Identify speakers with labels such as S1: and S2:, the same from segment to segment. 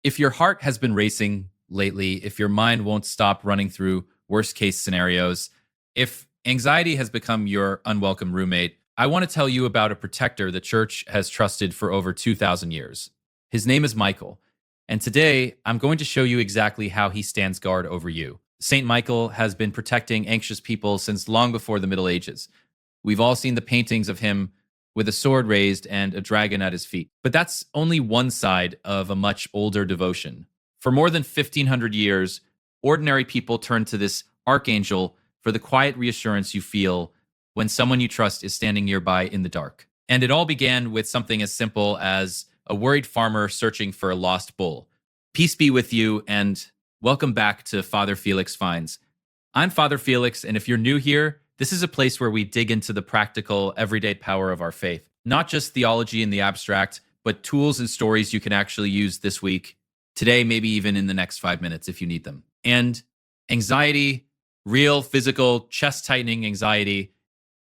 S1: If your heart has been racing lately, if your mind won't stop running through worst case scenarios, if anxiety has become your unwelcome roommate, I want to tell you about a protector the church has trusted for over 2,000 years. His name is Michael. And today, I'm going to show you exactly how he stands guard over you. Saint Michael has been protecting anxious people since long before the Middle Ages. We've all seen the paintings of him with a sword raised and a dragon at his feet. But that's only one side of a much older devotion. For more than 1,500 years, ordinary people turn to this archangel for the quiet reassurance you feel when someone you trust is standing nearby in the dark. And it all began with something as simple as a worried farmer searching for a lost bull. Peace be with you, and welcome back to Father Felix Finds. I'm Father Felix, and if you're new here, this is a place where we dig into the practical, everyday power of our faith. Not just theology in the abstract, but tools and stories you can actually use this week, today, maybe even in the next 5 minutes if you need them. And anxiety, real, physical, chest-tightening anxiety,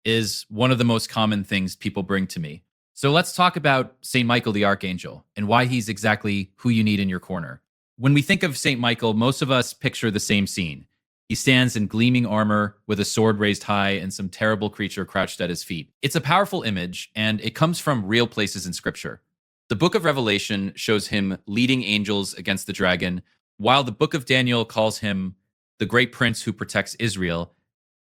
S1: is one of the most common things people bring to me. So let's talk about St. Michael the Archangel and why he's exactly who you need in your corner. When we think of St. Michael, most of us picture the same scene. He stands in gleaming armor with a sword raised high and some terrible creature crouched at his feet. It's a powerful image, and it comes from real places in Scripture. The book of Revelation shows him leading angels against the dragon, while the book of Daniel calls him the great prince who protects Israel,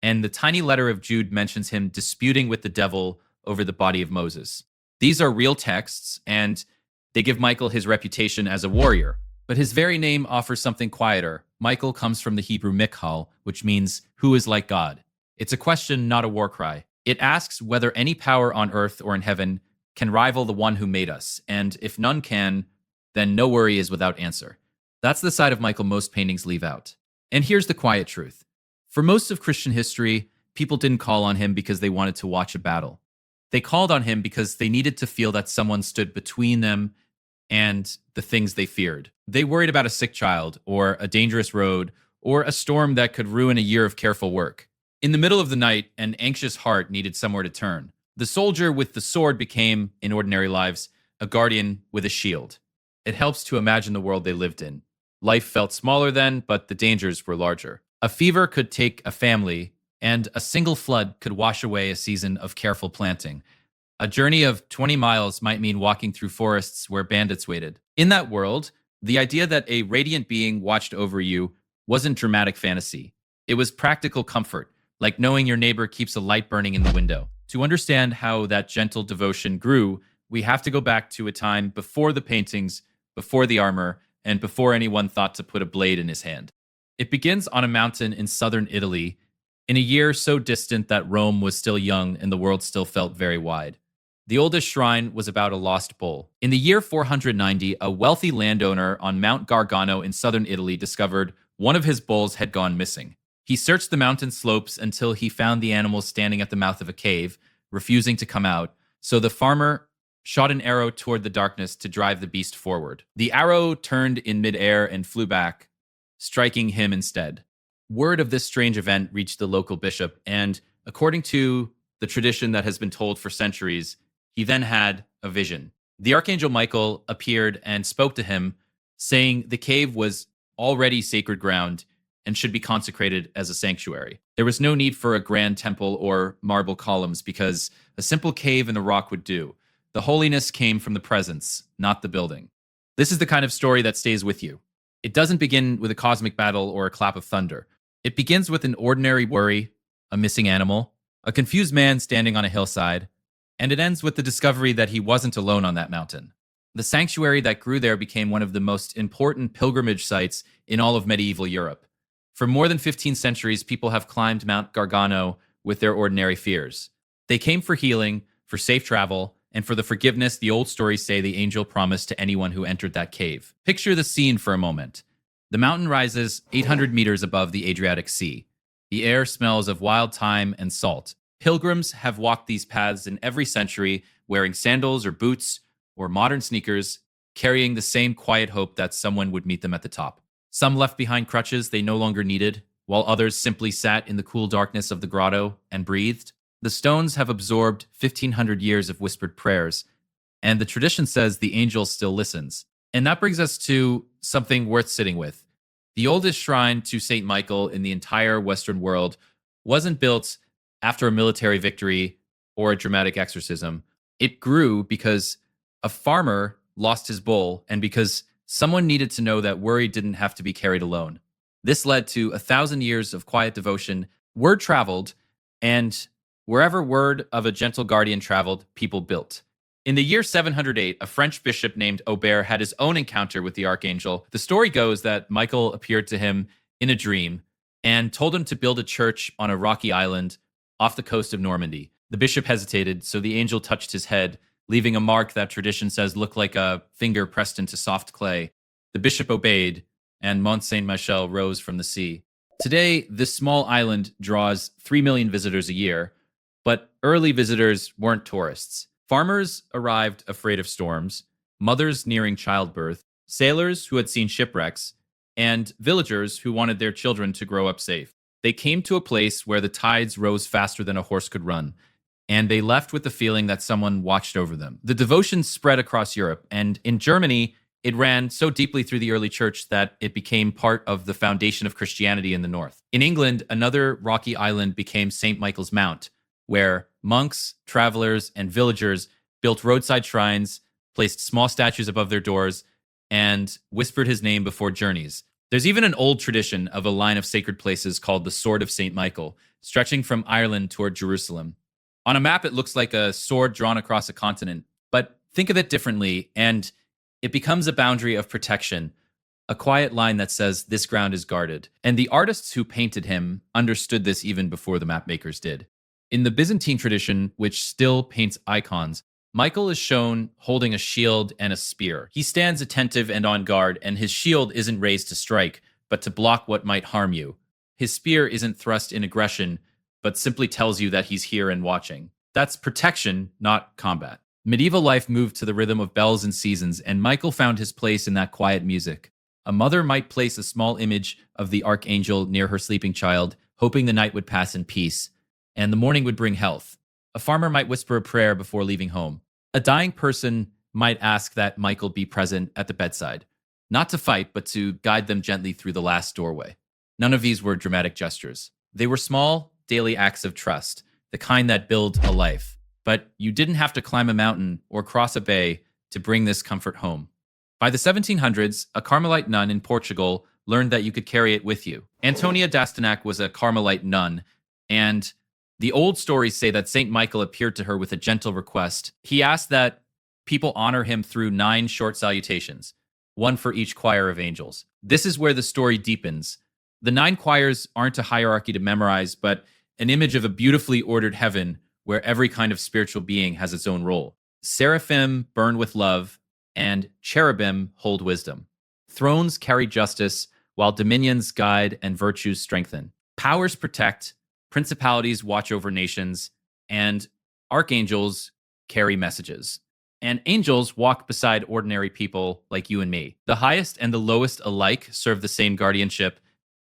S1: and the tiny letter of Jude mentions him disputing with the devil over the body of Moses. These are real texts, and they give Michael his reputation as a warrior. But his very name offers something quieter. Michael comes from the Hebrew Mikhal, which means, who is like God? It's a question, not a war cry. It asks whether any power on earth or in heaven can rival the one who made us, and if none can, then no worry is without answer. That's the side of Michael most paintings leave out. And here's the quiet truth. For most of Christian history, people didn't call on him because they wanted to watch a battle. They called on him because they needed to feel that someone stood between them and the things they feared. They worried about a sick child, or a dangerous road, or a storm that could ruin a year of careful work. In the middle of the night, an anxious heart needed somewhere to turn. The soldier with the sword became, in ordinary lives, a guardian with a shield. It helps to imagine the world they lived in. Life felt smaller then, but the dangers were larger. A fever could take a family, and a single flood could wash away a season of careful planting. A journey of 20 miles might mean walking through forests where bandits waited. In that world, the idea that a radiant being watched over you wasn't dramatic fantasy. It was practical comfort, like knowing your neighbor keeps a light burning in the window. To understand how that gentle devotion grew, we have to go back to a time before the paintings, before the armor, and before anyone thought to put a blade in his hand. It begins on a mountain in southern Italy, in a year so distant that Rome was still young and the world still felt very wide. The oldest shrine was about a lost bull. In the year 490, a wealthy landowner on Mount Gargano in southern Italy discovered one of his bulls had gone missing. He searched the mountain slopes until he found the animal standing at the mouth of a cave, refusing to come out, so the farmer shot an arrow toward the darkness to drive the beast forward. The arrow turned in midair and flew back, striking him instead. Word of this strange event reached the local bishop, and according to the tradition that has been told for centuries, he then had a vision. The Archangel Michael appeared and spoke to him, saying the cave was already sacred ground and should be consecrated as a sanctuary. There was no need for a grand temple or marble columns because a simple cave in the rock would do. The holiness came from the presence, not the building. This is the kind of story that stays with you. It doesn't begin with a cosmic battle or a clap of thunder. It begins with an ordinary worry, a missing animal, a confused man standing on a hillside, and it ends with the discovery that he wasn't alone on that mountain. The sanctuary that grew there became one of the most important pilgrimage sites in all of medieval Europe. For more than 15 centuries, people have climbed Mount Gargano with their ordinary fears. They came for healing, for safe travel, and for the forgiveness the old stories say the angel promised to anyone who entered that cave. Picture the scene for a moment. The mountain rises 800 meters above the Adriatic Sea. The air smells of wild thyme and salt. Pilgrims have walked these paths in every century, wearing sandals or boots or modern sneakers, carrying the same quiet hope that someone would meet them at the top. Some left behind crutches they no longer needed, while others simply sat in the cool darkness of the grotto and breathed. The stones have absorbed 1,500 years of whispered prayers, and the tradition says the angel still listens. And that brings us to something worth sitting with. The oldest shrine to St. Michael in the entire Western world wasn't built after a military victory or a dramatic exorcism. It grew because a farmer lost his bull and because someone needed to know that worry didn't have to be carried alone. This led to 1,000 years of quiet devotion. Word traveled, and wherever word of a gentle guardian traveled, people built. In the year 708, a French bishop named Aubert had his own encounter with the Archangel. The story goes that Michael appeared to him in a dream and told him to build a church on a rocky island off the coast of Normandy. The bishop hesitated, so the angel touched his head, leaving a mark that tradition says looked like a finger pressed into soft clay. The bishop obeyed, and Mont Saint-Michel rose from the sea. Today, this small island draws 3 million visitors a year, but early visitors weren't tourists. Farmers arrived afraid of storms, mothers nearing childbirth, sailors who had seen shipwrecks, and villagers who wanted their children to grow up safe. They came to a place where the tides rose faster than a horse could run, and they left with the feeling that someone watched over them. The devotion spread across Europe, and in Germany, it ran so deeply through the early church that it became part of the foundation of Christianity in the north. In England, another rocky island became St. Michael's Mount, where monks, travelers, and villagers built roadside shrines, placed small statues above their doors, and whispered his name before journeys. There's even an old tradition of a line of sacred places called the Sword of St. Michael, stretching from Ireland toward Jerusalem. On a map, it looks like a sword drawn across a continent, but think of it differently, and it becomes a boundary of protection, a quiet line that says this ground is guarded. And the artists who painted him understood this even before the map makers did. In the Byzantine tradition, which still paints icons, Michael is shown holding a shield and a spear. He stands attentive and on guard, and his shield isn't raised to strike, but to block what might harm you. His spear isn't thrust in aggression, but simply tells you that he's here and watching. That's protection, not combat. Medieval life moved to the rhythm of bells and seasons, and Michael found his place in that quiet music. A mother might place a small image of the Archangel near her sleeping child, hoping the night would pass in peace, and the morning would bring health. A farmer might whisper a prayer before leaving home. A dying person might ask that Michael be present at the bedside, not to fight, but to guide them gently through the last doorway. None of these were dramatic gestures. They were small, daily acts of trust, the kind that build a life. But you didn't have to climb a mountain or cross a bay to bring this comfort home. By the 1700s, a Carmelite nun in Portugal learned that you could carry it with you. Antonia d'Astenac was a Carmelite nun, and the old stories say that St. Michael appeared to her with a gentle request. He asked that people honor him through 9 short salutations, one for each choir of angels. This is where the story deepens. The 9 choirs aren't a hierarchy to memorize, but an image of a beautifully ordered heaven where every kind of spiritual being has its own role. Seraphim burn with love, and cherubim hold wisdom. Thrones carry justice, while dominions guide and virtues strengthen. Powers protect, principalities watch over nations, and archangels carry messages. And angels walk beside ordinary people like you and me. The highest and the lowest alike serve the same guardianship,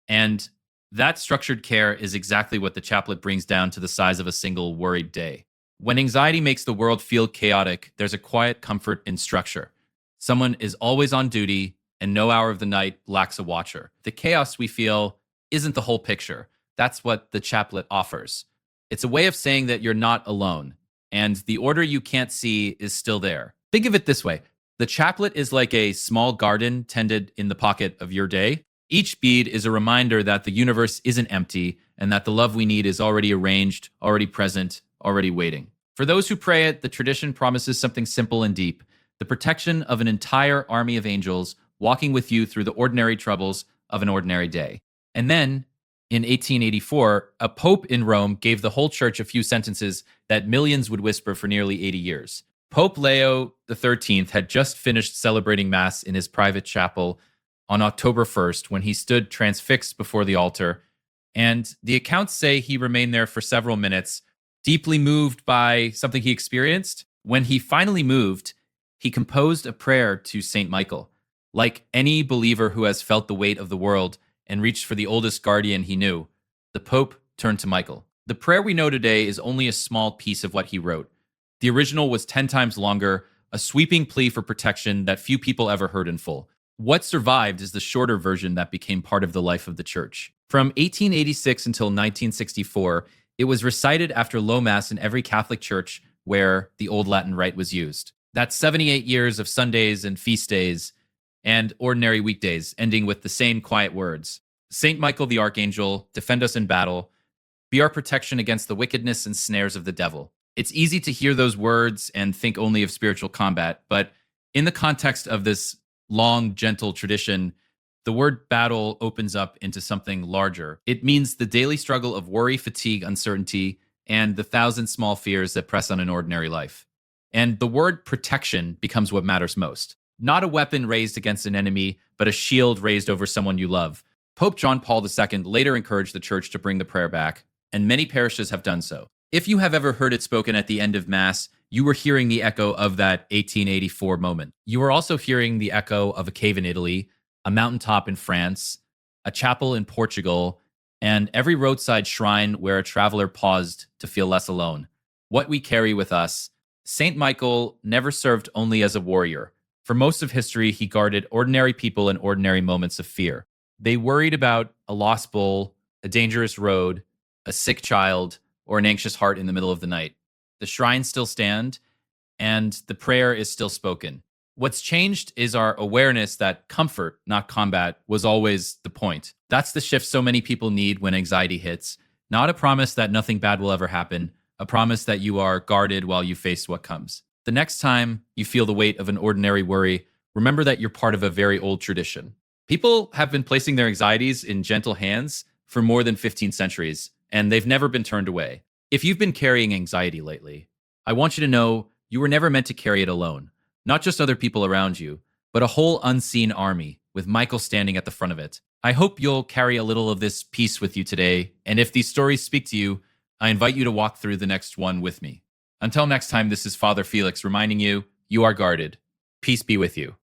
S1: and that structured care is exactly what the chaplet brings down to the size of a single worried day. When anxiety makes the world feel chaotic, there's a quiet comfort in structure. Someone is always on duty, and no hour of the night lacks a watcher. The chaos we feel isn't the whole picture. That's what the chaplet offers. It's a way of saying that you're not alone, and the order you can't see is still there. Think of it this way. The chaplet is like a small garden tended in the pocket of your day. Each bead is a reminder that the universe isn't empty and that the love we need is already arranged, already present, already waiting. For those who pray it, the tradition promises something simple and deep: the protection of an entire army of angels walking with you through the ordinary troubles of an ordinary day. And then, in 1884, a pope in Rome gave the whole church a few sentences that millions would whisper for nearly 80 years. Pope Leo XIII had just finished celebrating Mass in his private chapel on October 1st when he stood transfixed before the altar, and the accounts say he remained there for several minutes, deeply moved by something he experienced. When he finally moved, he composed a prayer to St. Michael. Like any believer who has felt the weight of the world and reached for the oldest guardian he knew, the Pope turned to Michael. The prayer we know today is only a small piece of what he wrote. The original was 10 times longer, a sweeping plea for protection that few people ever heard in full. What survived is the shorter version that became part of the life of the church. From 1886 until 1964, it was recited after Low Mass in every Catholic church where the Old Latin Rite was used. That's 78 years of Sundays and feast days and ordinary weekdays, ending with the same quiet words. Saint Michael the Archangel, defend us in battle. Be our protection against the wickedness and snares of the devil. It's easy to hear those words and think only of spiritual combat, but in the context of this long, gentle tradition, the word battle opens up into something larger. It means the daily struggle of worry, fatigue, uncertainty, and the thousand small fears that press on an ordinary life. And the word protection becomes what matters most. Not a weapon raised against an enemy, but a shield raised over someone you love. Pope John Paul II later encouraged the church to bring the prayer back, and many parishes have done so. If you have ever heard it spoken at the end of Mass, you were hearing the echo of that 1884 moment. You were also hearing the echo of a cave in Italy, a mountaintop in France, a chapel in Portugal, and every roadside shrine where a traveler paused to feel less alone. What we carry with us. Saint Michael never served only as a warrior. For most of history, he guarded ordinary people in ordinary moments of fear. They worried about a lost bull, a dangerous road, a sick child, or an anxious heart in the middle of the night. The shrines still stand, and the prayer is still spoken. What's changed is our awareness that comfort, not combat, was always the point. That's the shift so many people need when anxiety hits. Not a promise that nothing bad will ever happen, a promise that you are guarded while you face what comes. The next time you feel the weight of an ordinary worry, remember that you're part of a very old tradition. People have been placing their anxieties in gentle hands for more than 15 centuries, and they've never been turned away. If you've been carrying anxiety lately, I want you to know you were never meant to carry it alone. Not just other people around you, but a whole unseen army with Michael standing at the front of it. I hope you'll carry a little of this peace with you today, and if these stories speak to you, I invite you to walk through the next one with me. Until next time, this is Father Felix reminding you, you are guarded. Peace be with you.